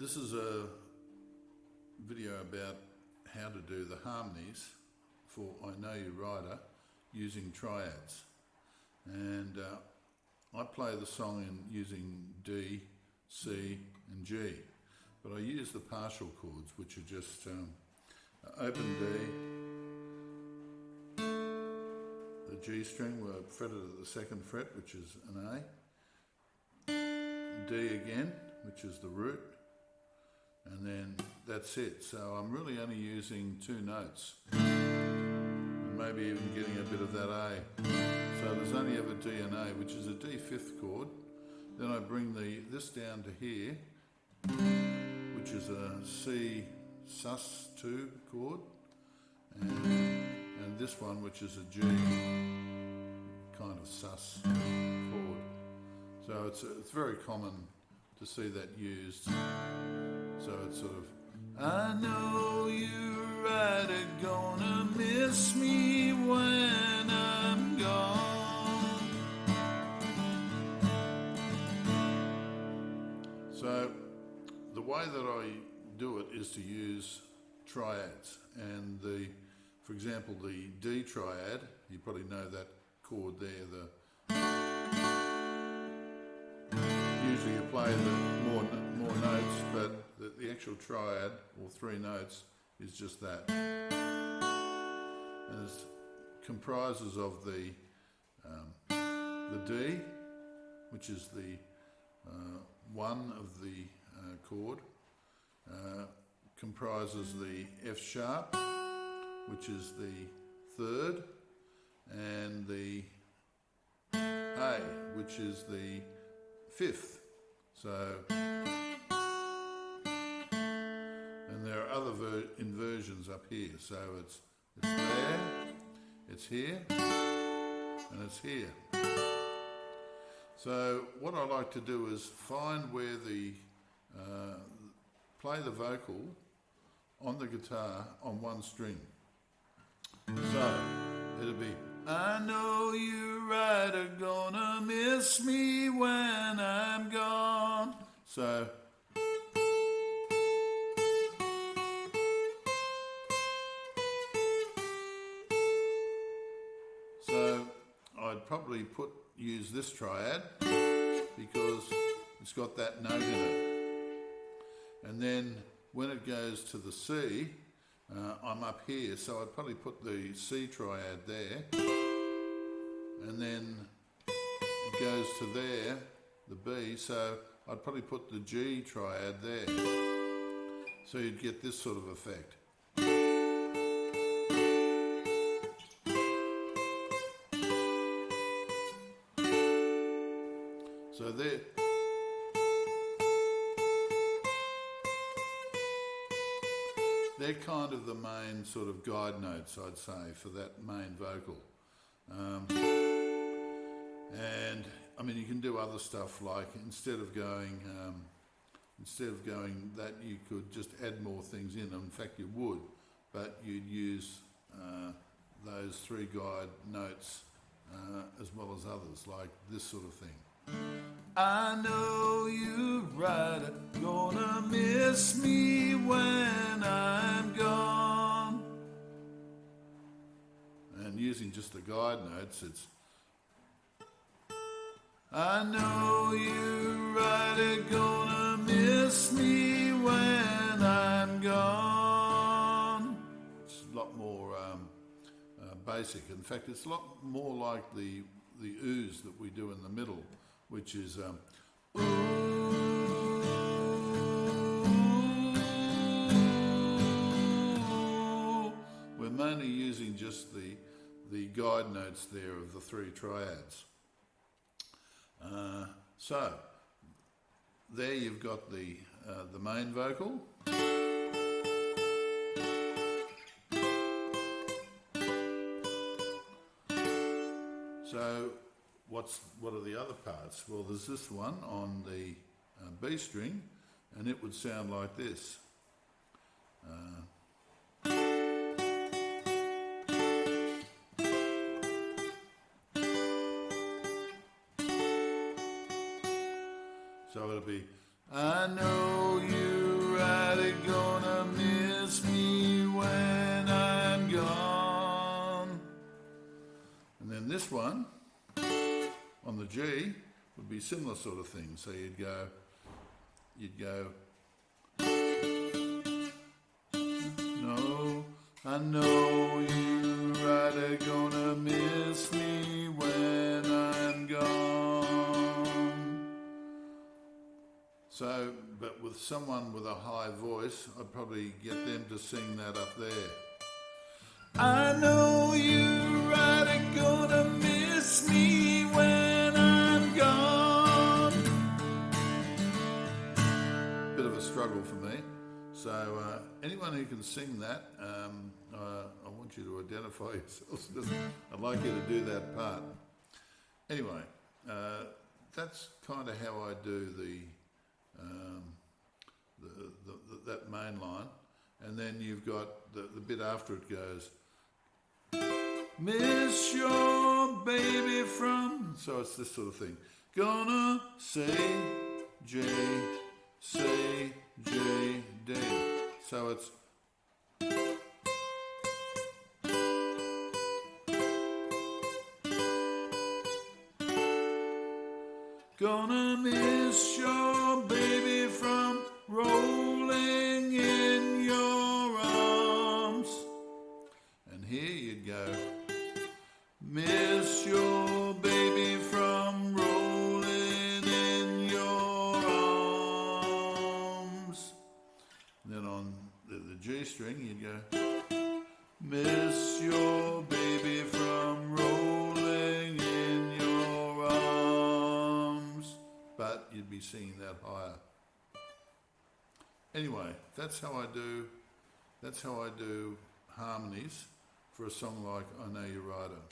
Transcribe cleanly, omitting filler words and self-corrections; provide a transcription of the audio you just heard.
This is a video about how to do the harmonies for I Know You Rider using triads. And I play the song using D, C and G, but I use the partial chords, which are just open D, the G string were fretted at the second fret, which is an A, D again, which is the root, and then that's it. So I'm really only using two notes, and maybe even getting a bit of that A. So there's only ever D and A, which is a D fifth chord. Then I bring this down to here, which is a C sus2 chord, and this one, which is a G kind of sus chord. So it's very common to see that used. So it's sort of, I know you're right, gonna miss me when I'm gone. So the way that I do it is to use triads, and for example, the D triad, you probably know that chord there, usually you play the more notes, but the actual triad, or three notes, is just that. And it comprises of the D, which is the one of the chord, comprises the F sharp, which is the third, and the A, which is the fifth. So, and there are other inversions up here. So it's there, it's here, and it's here. So what I like to do is find where play the vocal on the guitar on one string. So it'll be, I know you're right, gonna miss me when I'm gone. So I'd probably use this triad because it's got that note in it. And then when it goes to the C, I'm up here, so I'd probably put the C triad there, and then it goes to there, the B, so I'd probably put the G triad there. So you'd get this sort of effect. So there. They're kind of the main sort of guide notes, I'd say, for that main vocal. And I mean, you can do other stuff, like instead of going that, you could just add more things in. In fact, you would, but you'd use those three guide notes as well as others, like this sort of thing. I know you're right, gonna miss me when I'm gone. And using just the guide notes, it's, I know you're right, gonna miss me when I'm gone. It's a lot more basic. In fact, it's a lot more like the oohs that we do in the middle, which is we're mainly using just the guide notes there of the three triads. So there you've got the main vocal. So what are the other parts? Well, there's this one on the B string, and it would sound like this. So it'll be, I know you this one, on the G, would be similar sort of thing. So you'd go, no, I know you are gonna miss me when I'm gone. So, but with someone with a high voice, I'd probably get them to sing that up there. I know you are gonna miss me when I'm gone. Bit of a struggle for me. So anyone who can sing that, I want you to identify yourselves. I'd like you to do that part. Anyway, that's kind of how I do that main line, and then you've got the bit after it goes, miss your baby from, so it's this sort of thing. Gonna say J, D. So it's gonna miss your baby from rolling in your arms. And here you'd go, miss your baby from rolling in your arms. And then on the G string you'd go, miss your baby from rolling in your arms. But you'd be singing that higher. Anyway, that's how I do harmonies for a song like I Know You're Rider.